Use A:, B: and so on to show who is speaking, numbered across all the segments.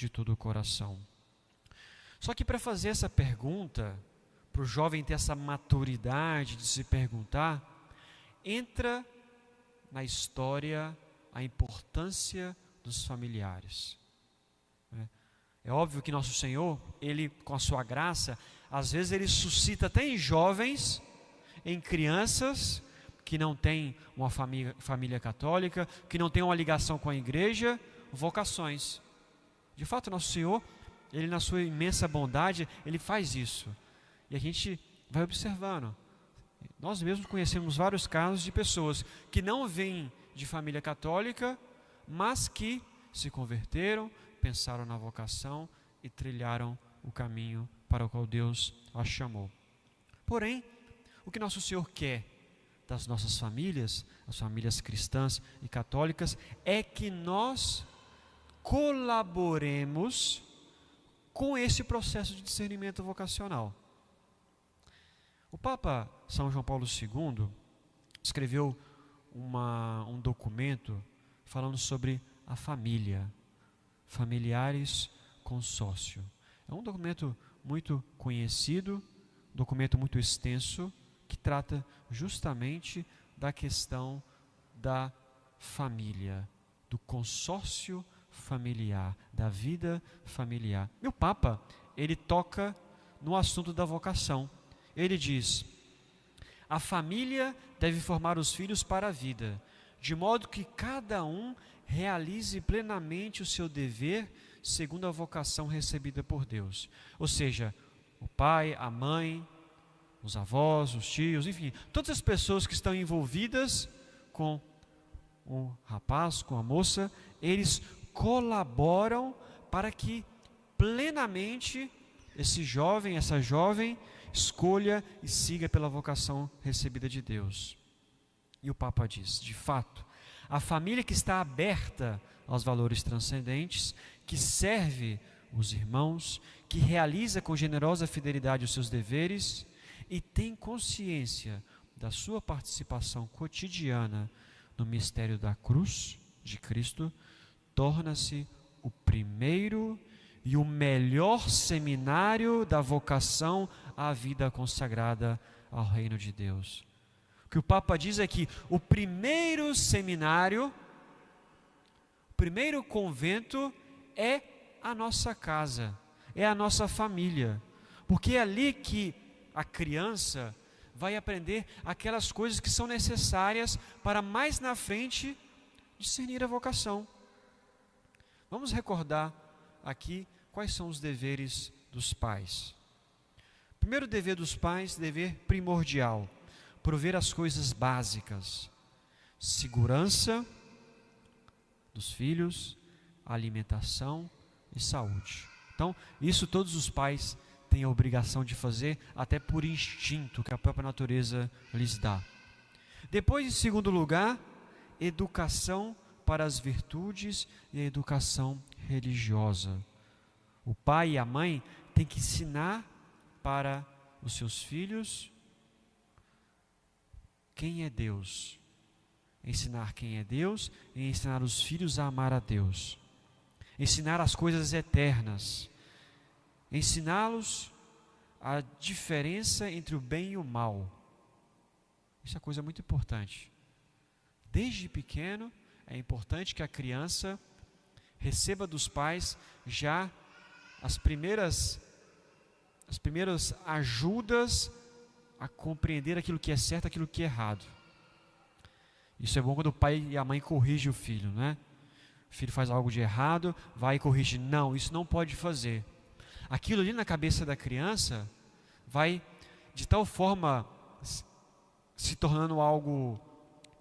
A: de todo o coração. Só que para fazer essa pergunta, para o jovem ter essa maturidade de se perguntar, entra na história a importância dos familiares. É óbvio que nosso Senhor, Ele, com a sua graça, às vezes Ele suscita até em jovens, em crianças, que não têm uma família católica, que não têm uma ligação com a igreja, vocações. De fato, nosso Senhor, Ele na sua imensa bondade, Ele faz isso. E a gente vai observando. Nós mesmos conhecemos vários casos de pessoas que não vêm de família católica, mas que se converteram, pensaram na vocação e trilharam o caminho para o qual Deus as chamou. Porém, o que nosso Senhor quer das nossas famílias, as famílias cristãs e católicas, é que nós colaboremos com esse processo de discernimento vocacional. O Papa São João Paulo II escreveu um documento falando sobre a família, familiares consórcio. É um documento muito conhecido, documento muito extenso, que trata justamente da questão da família, do consórcio familiar, da vida familiar. E o Papa, ele toca no assunto da vocação. Ele diz: a família deve formar os filhos para a vida, de modo que cada um realize plenamente o seu dever segundo a vocação recebida por Deus. Ou seja, o pai, a mãe, os avós, os tios, enfim, todas as pessoas que estão envolvidas com o rapaz, com a moça, eles colaboram para que plenamente esse jovem, essa jovem, escolha e siga pela vocação recebida de Deus. E o Papa diz: de fato, a família que está aberta aos valores transcendentes, que serve os irmãos, que realiza com generosa fidelidade os seus deveres e tem consciência da sua participação cotidiana no mistério da cruz de Cristo, torna-se o primeiro e o melhor seminário da vocação à vida consagrada ao reino de Deus. O que o Papa diz é que o primeiro seminário, o primeiro convento é a nossa casa, é a nossa família, porque é ali que a criança vai aprender aquelas coisas que são necessárias para mais na frente discernir a vocação. Vamos recordar aqui quais são os deveres dos pais. O primeiro dever dos pais, dever primordial, prover as coisas básicas, segurança dos filhos, alimentação e saúde. Então, isso todos os pais têm a obrigação de fazer, até por instinto que a própria natureza lhes dá. Depois, em segundo lugar, educação para as virtudes e a educação religiosa. O pai e a mãe têm que ensinar para os seus filhos quem é Deus. Ensinar quem é Deus e ensinar os filhos a amar a Deus. Ensinar as coisas eternas. Ensiná-los a diferença entre o bem e o mal. Isso é coisa muito importante. Desde pequeno, é importante que a criança receba dos pais já as primeiras ajudas a compreender aquilo que é certo, aquilo que é errado. Isso é bom quando o pai e a mãe corrigem o filho, né? O filho faz algo de errado, vai e corrige. Não, isso não pode fazer. Aquilo ali na cabeça da criança vai de tal forma se tornando algo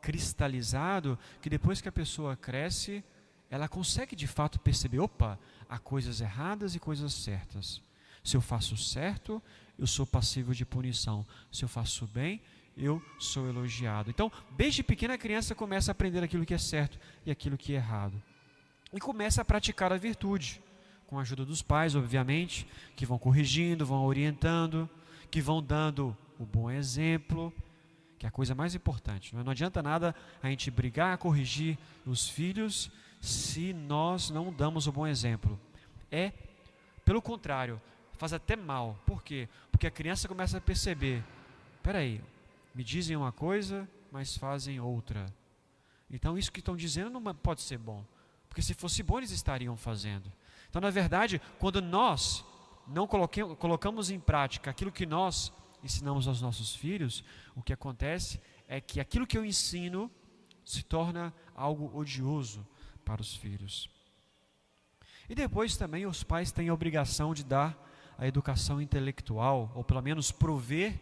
A: cristalizado, que depois que a pessoa cresce, ela consegue de fato perceber: opa, há coisas erradas e coisas certas. Se eu faço certo, eu sou passível de punição. Se eu faço bem, eu sou elogiado. Então, desde pequena a criança começa a aprender aquilo que é certo e aquilo que é errado. E começa a praticar a virtude, com a ajuda dos pais, obviamente, que vão corrigindo, vão orientando, que vão dando o bom exemplo, que é a coisa mais importante. Não adianta nada a gente brigar, corrigir os filhos, se nós não damos o bom exemplo. pelo contrário, faz até mal. Por quê? Porque a criança começa a perceber, espera aí, me dizem uma coisa, mas fazem outra. Então isso que estão dizendo não pode ser bom, porque se fosse bom eles estariam fazendo. Então, na verdade, quando nós não colocamos em prática aquilo que nós ensinamos aos nossos filhos, o que acontece é que aquilo que eu ensino se torna algo odioso para os filhos. E depois também os pais têm a obrigação de dar a educação intelectual, ou pelo menos prover,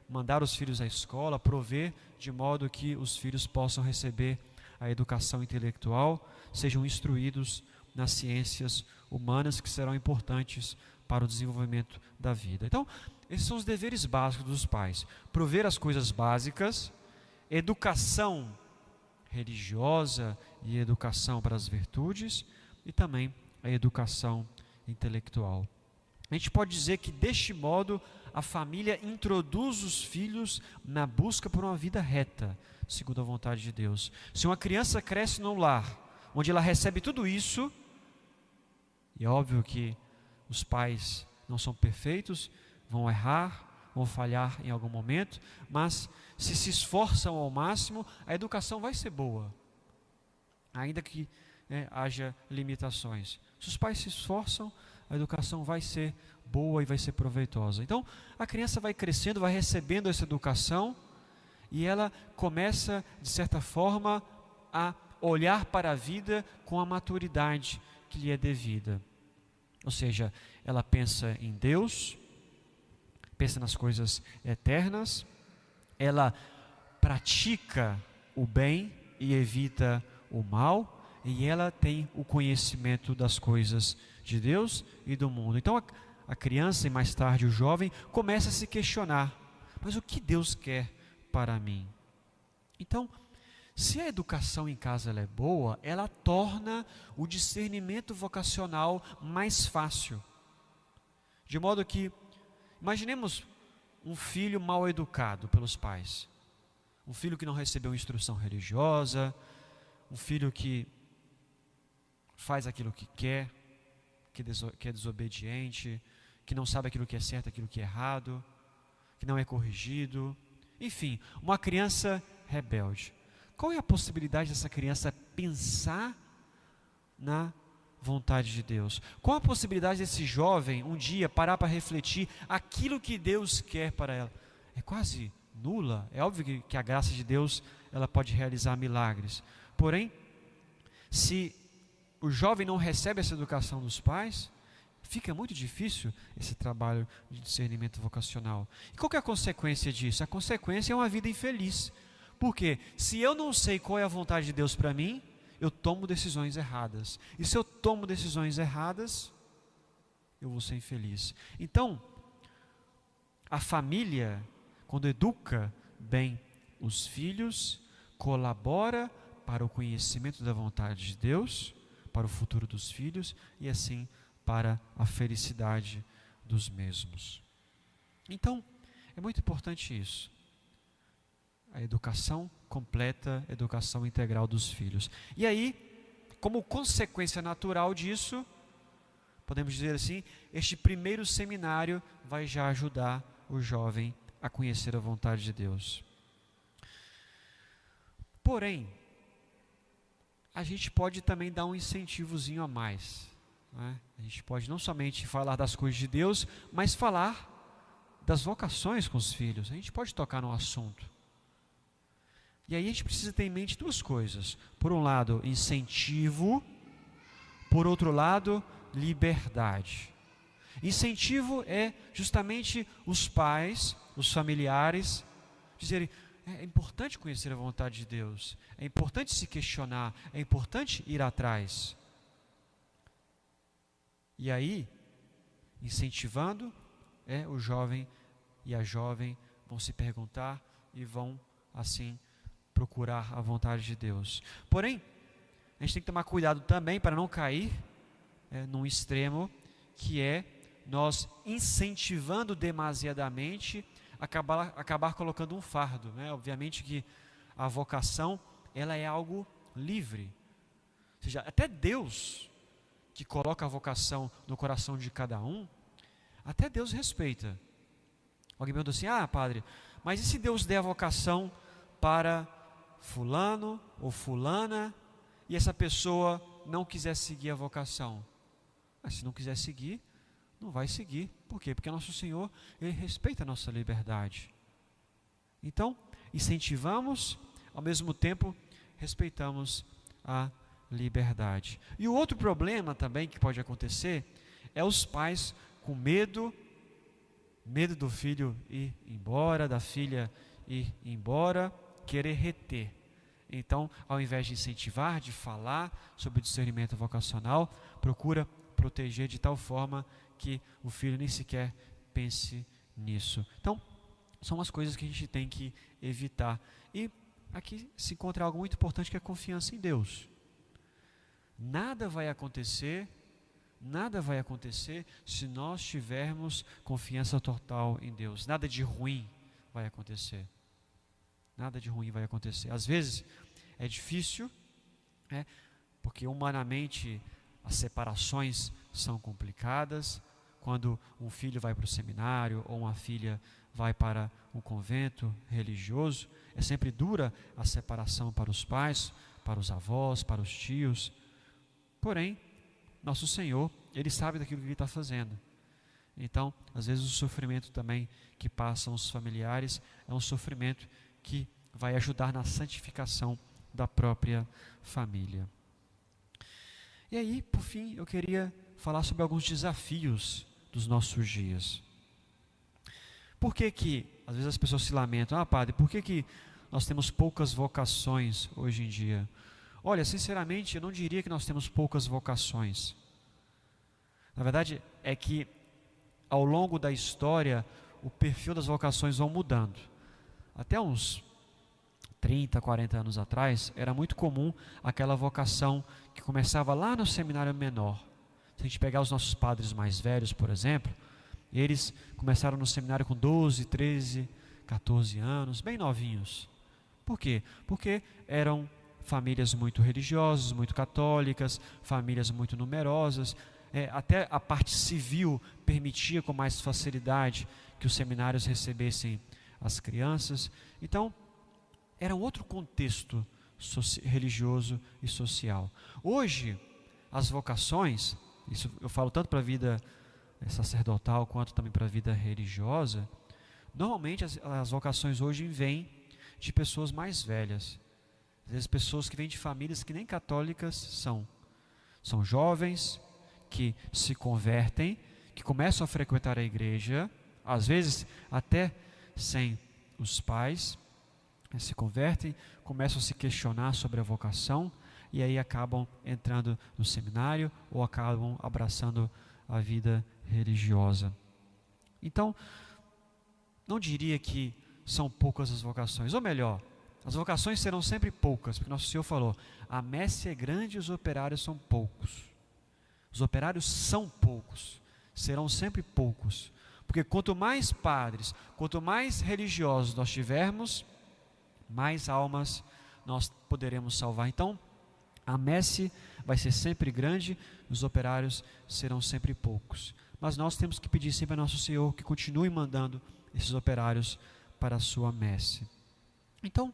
A: mandar os filhos à escola, prover de modo que os filhos possam receber a educação intelectual, sejam instruídos nas ciências humanas que serão importantes para o desenvolvimento da vida. Então, esses são os deveres básicos dos pais: prover as coisas básicas, educação religiosa e educação para as virtudes, e também a educação intelectual. A gente pode dizer que deste modo a família introduz os filhos na busca por uma vida reta, segundo a vontade de Deus. Se uma criança cresce num lar onde ela recebe tudo isso, e é óbvio que os pais não são perfeitos, vão errar, vão falhar em algum momento, mas se esforçam ao máximo, a educação vai ser boa, ainda que haja limitações. Se os pais se esforçam, a educação vai ser boa e vai ser proveitosa. Então, a criança vai crescendo, vai recebendo essa educação, e ela começa, de certa forma, a olhar para a vida com a maturidade que lhe é devida. Ou seja, ela pensa em Deus, pensa nas coisas eternas, ela pratica o bem e evita o mal, e ela tem o conhecimento das coisas de Deus e do mundo. Então a criança e mais tarde o jovem começa a se questionar: mas o que Deus quer para mim? Então, se a educação em casa ela é boa, ela torna o discernimento vocacional mais fácil. De modo que, imaginemos um filho mal educado pelos pais, um filho que não recebeu instrução religiosa, um filho que faz aquilo que quer, que é desobediente, que não sabe aquilo que é certo, aquilo que é errado, que não é corrigido, enfim, uma criança rebelde. Qual é a possibilidade dessa criança pensar na vontade de Deus? Qual a possibilidade desse jovem um dia parar para refletir aquilo que Deus quer para ela? É quase nula. É óbvio que a graça de Deus ela pode realizar milagres. Porém, se o jovem não recebe essa educação dos pais, fica muito difícil esse trabalho de discernimento vocacional. E qual que é a consequência disso? A consequência é uma vida infeliz. Porque se eu não sei qual é a vontade de Deus para mim, eu tomo decisões erradas. E se eu tomo decisões erradas, eu vou ser infeliz. Então, a família, quando educa bem os filhos, colabora para o conhecimento da vontade de Deus, para o futuro dos filhos e assim para a felicidade dos mesmos. Então, é muito importante isso. A educação completa, a educação integral dos filhos. E aí, como consequência natural disso, podemos dizer assim, este primeiro seminário vai já ajudar o jovem a conhecer a vontade de Deus. Porém, a gente pode também dar um incentivozinho a mais, né? A gente pode não somente falar das coisas de Deus, mas falar das vocações com os filhos. A gente pode tocar no assunto. E aí a gente precisa ter em mente duas coisas. Por um lado, incentivo. Por outro lado, liberdade. Incentivo é justamente os pais, os familiares, dizerem: é importante conhecer a vontade de Deus, é importante se questionar, é importante ir atrás. E aí, incentivando, o jovem e a jovem vão se perguntar e vão, assim, procurar a vontade de Deus. Porém, a gente tem que tomar cuidado também para não cair num extremo, que é nós incentivando demasiadamente, acabar colocando um fardo, né? Obviamente que a vocação ela é algo livre. Ou seja, até Deus que coloca a vocação no coração de cada um, até Deus respeita. Alguém pergunta assim: ah, padre, mas e se Deus der a vocação para fulano ou fulana e essa pessoa não quiser seguir a vocação? Se não quiser seguir, não vai seguir. Por quê? Porque nosso Senhor, Ele respeita a nossa liberdade. Então, incentivamos, ao mesmo tempo, respeitamos a liberdade. E o outro problema também que pode acontecer é os pais com medo do filho ir embora, da filha ir embora, querer reter. Então, ao invés de incentivar, de falar sobre o discernimento vocacional, procura proteger de tal forma que o filho nem sequer pense nisso. Então, são as coisas que a gente tem que evitar. E aqui se encontra algo muito importante, que é a confiança em Deus. Nada vai acontecer se nós tivermos confiança total em Deus. Nada de ruim vai acontecer. Nada de ruim vai acontecer. Às vezes é difícil, porque humanamente as separações são complicadas. Quando um filho vai para o seminário ou uma filha vai para um convento religioso, é sempre dura a separação para os pais, para os avós, para os tios. Porém, nosso Senhor, Ele sabe daquilo que Ele está fazendo. Então, às vezes o sofrimento também que passam os familiares é um sofrimento que vai ajudar na santificação da própria família. E aí, por fim, eu queria falar sobre alguns desafios dos nossos dias. Por que que, às vezes as pessoas se lamentam: ah, padre, por que que nós temos poucas vocações hoje em dia? Olha, sinceramente, eu não diria que nós temos poucas vocações. Na verdade, é que ao longo da história, o perfil das vocações vão mudando. Até uns 30, 40 anos atrás, era muito comum aquela vocação que começava lá no seminário menor. Se a gente pegar os nossos padres mais velhos, por exemplo, eles começaram no seminário com 12, 13, 14 anos, bem novinhos. Por quê? Porque eram famílias muito religiosas, muito católicas, famílias muito numerosas. Até a parte civil permitia com mais facilidade que os seminários recebessem as crianças. Então, era um outro contexto religioso e social. Hoje, as vocações, isso eu falo tanto para a vida sacerdotal quanto também para a vida religiosa, normalmente as vocações hoje vêm de pessoas mais velhas. Às vezes pessoas que vêm de famílias que nem católicas são. São jovens que se convertem, que começam a frequentar a igreja, às vezes até sem os pais, se convertem, começam a se questionar sobre a vocação e aí acabam entrando no seminário ou acabam abraçando a vida religiosa. Então, não diria que são poucas as vocações, ou melhor, as vocações serão sempre poucas, porque nosso Senhor falou: a messe é grande e os operários são poucos. Os operários são poucos, serão sempre poucos, porque quanto mais padres, quanto mais religiosos nós tivermos, mais almas nós poderemos salvar. Então, a messe vai ser sempre grande, os operários serão sempre poucos. Mas nós temos que pedir sempre a nosso Senhor que continue mandando esses operários para a sua messe. Então,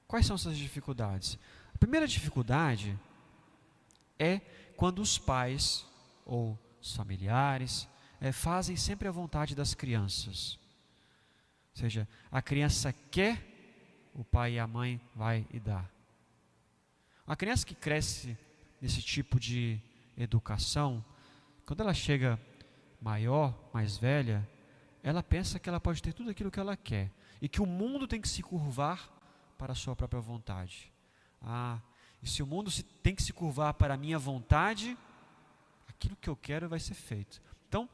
A: quais são essas dificuldades? A primeira dificuldade é quando os pais ou os familiares fazem sempre a vontade das crianças. Ou seja, a criança quer, o pai e a mãe vai e dá. Uma criança que cresce nesse tipo de educação, quando ela chega maior, mais velha, ela pensa que ela pode ter tudo aquilo que ela quer e que o mundo tem que se curvar para a sua própria vontade. E se o mundo tem que se curvar para a minha vontade, aquilo que eu quero vai ser feito. Então,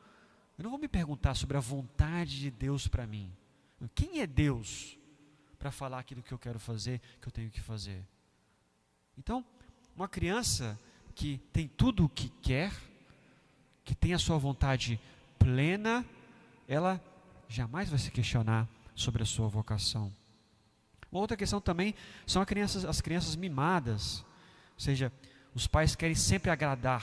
A: eu não vou me perguntar sobre a vontade de Deus para mim. Quem é Deus para falar aquilo que eu quero fazer, que eu tenho que fazer? Então, uma criança que tem tudo o que quer, que tem a sua vontade plena, ela jamais vai se questionar sobre a sua vocação. Uma outra questão também são as crianças mimadas. Ou seja, Os pais querem sempre agradar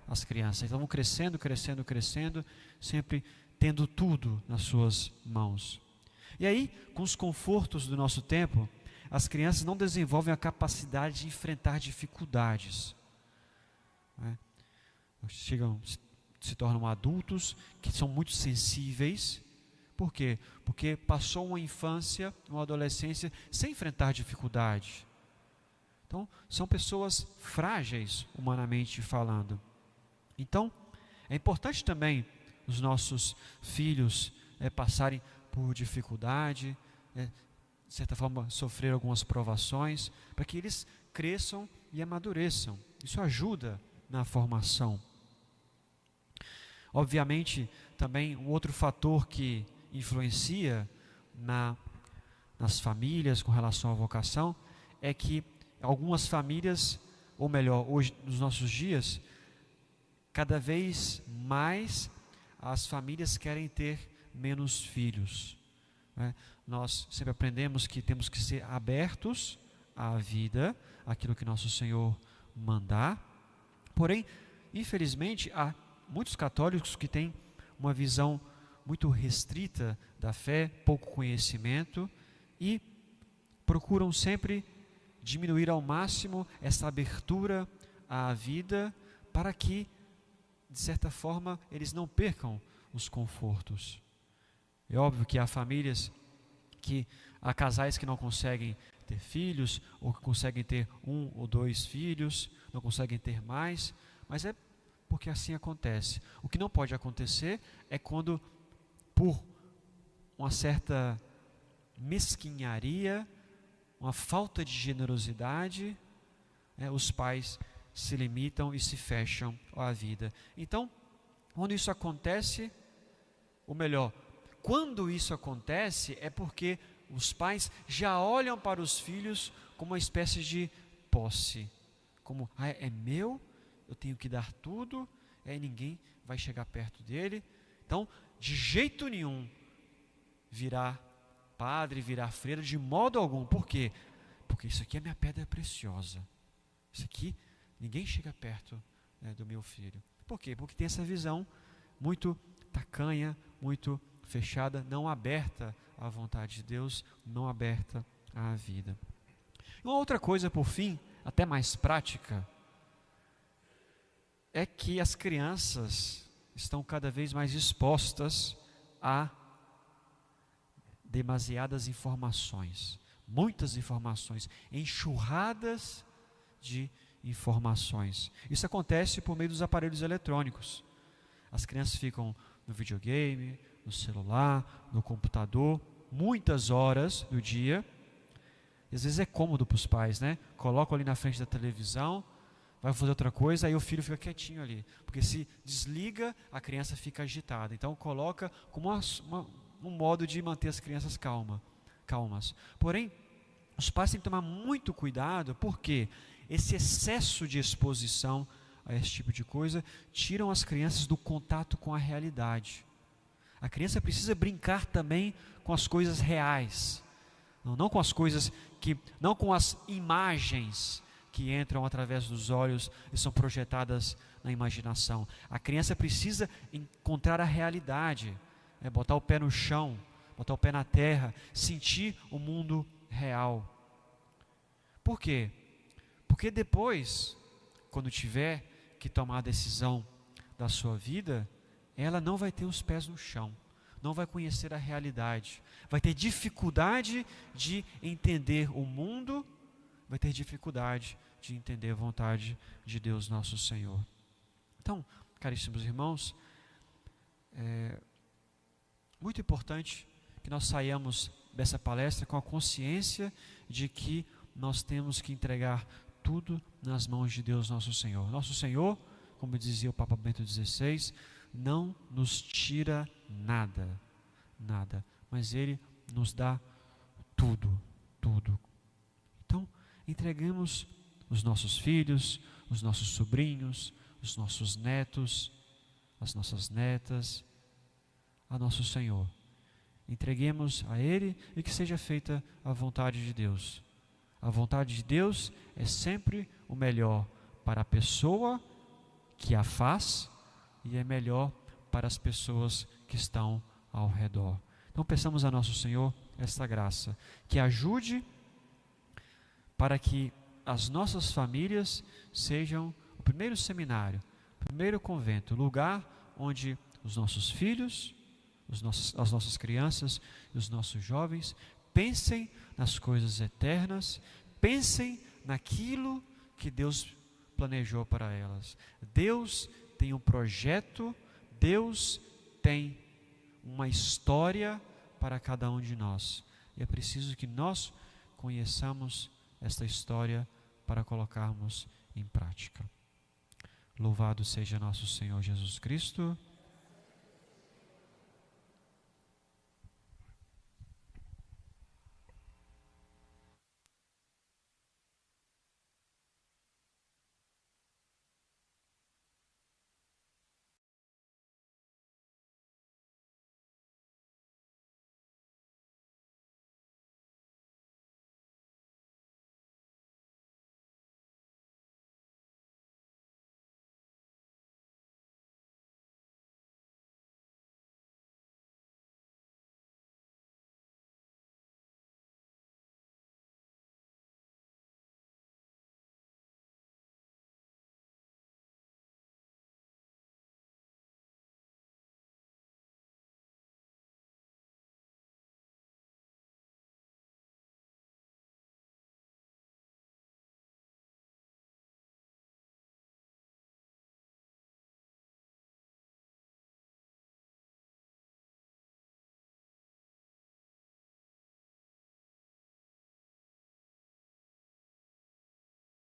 A: as crianças, então vão crescendo, crescendo, crescendo, sempre tendo tudo nas suas mãos. E aí, com os confortos do nosso tempo, as crianças não desenvolvem a capacidade de enfrentar dificuldades, né? Se tornam adultos que são muito sensíveis. Por quê? Porque passou uma infância, uma adolescência sem enfrentar dificuldade. Então, são pessoas frágeis, humanamente falando. Então, é importante também os nossos filhos passarem por dificuldade, de certa forma sofrer algumas provações, para que eles cresçam e amadureçam. Isso ajuda na formação. Obviamente, também um outro fator que influencia nas famílias com relação à vocação é que algumas famílias, ou melhor, hoje nos nossos dias, cada vez mais as famílias querem ter menos filhos, né? Nós sempre aprendemos que temos que ser abertos à vida, aquilo que nosso Senhor mandar. Porém, infelizmente, há muitos católicos que têm uma visão muito restrita da fé, pouco conhecimento, e procuram sempre diminuir ao máximo essa abertura à vida, para que, de certa forma, eles não percam os confortos. É óbvio que há famílias, há casais que não conseguem ter filhos, ou que conseguem ter 1 ou 2 filhos, não conseguem ter mais, mas é porque assim acontece. O que não pode acontecer é quando, por uma certa mesquinharia, uma falta de generosidade, os pais se limitam e se fecham à vida. Então, quando isso acontece, ou melhor, quando isso acontece, é porque os pais já olham para os filhos como uma espécie de posse, como, é meu, eu tenho que dar tudo, ninguém vai chegar perto dele. Então, de jeito nenhum virar padre, virar freira, de modo algum. Por quê? Porque isso aqui é minha pedra preciosa. Isso aqui, ninguém chega perto, do meu filho. Por quê? Porque tem essa visão muito tacanha, muito fechada, não aberta à vontade de Deus, não aberta à vida. Uma outra coisa, por fim, até mais prática, é que as crianças estão cada vez mais expostas a demasiadas informações, muitas informações, enxurradas de informações. Isso acontece por meio dos aparelhos eletrônicos. As crianças ficam no videogame, no celular, no computador, muitas horas do dia. E às vezes é cômodo para os pais, né? Colocam ali na frente da televisão, vai fazer outra coisa, aí o filho fica quietinho ali, porque se desliga, a criança fica agitada. Então coloca como um modo de manter as crianças calmas. Porém, os pais têm que tomar muito cuidado, porque esse excesso de exposição a esse tipo de coisa tiram as crianças do contato com a realidade. A criança precisa brincar também com as coisas reais, não com as coisas não com as imagens que entram através dos olhos e são projetadas na imaginação. A criança precisa encontrar a realidade, botar o pé no chão, botar o pé na terra, sentir o mundo real. Por quê? Porque depois, quando tiver que tomar a decisão da sua vida, ela não vai ter os pés no chão, não vai conhecer a realidade, vai ter dificuldade de entender o mundo, vai ter dificuldade de entender a vontade de Deus nosso Senhor. Então, caríssimos irmãos, é muito importante que nós saiamos dessa palestra com a consciência de que nós temos que entregar tudo nas mãos de Deus nosso Senhor. Nosso Senhor, como dizia o Papa Bento XVI, não nos tira nada, mas Ele nos dá tudo. Então, entregamos os nossos filhos, os nossos sobrinhos, os nossos netos, as nossas netas, a nosso Senhor. Entreguemos a Ele e que seja feita a vontade de Deus. A vontade de Deus é sempre o melhor para a pessoa que a faz e é melhor para as pessoas que estão ao redor. Então peçamos a nosso Senhor esta graça, que ajude para que as nossas famílias sejam o primeiro seminário, o primeiro convento, o lugar onde os nossos filhos, as nossas crianças e os nossos jovens pensem nas coisas eternas, pensem naquilo que Deus planejou para elas. Deus tem um projeto, Deus tem uma história para cada um de nós. E é preciso que nós conheçamos esta história para colocarmos em prática. Louvado seja nosso Senhor Jesus Cristo.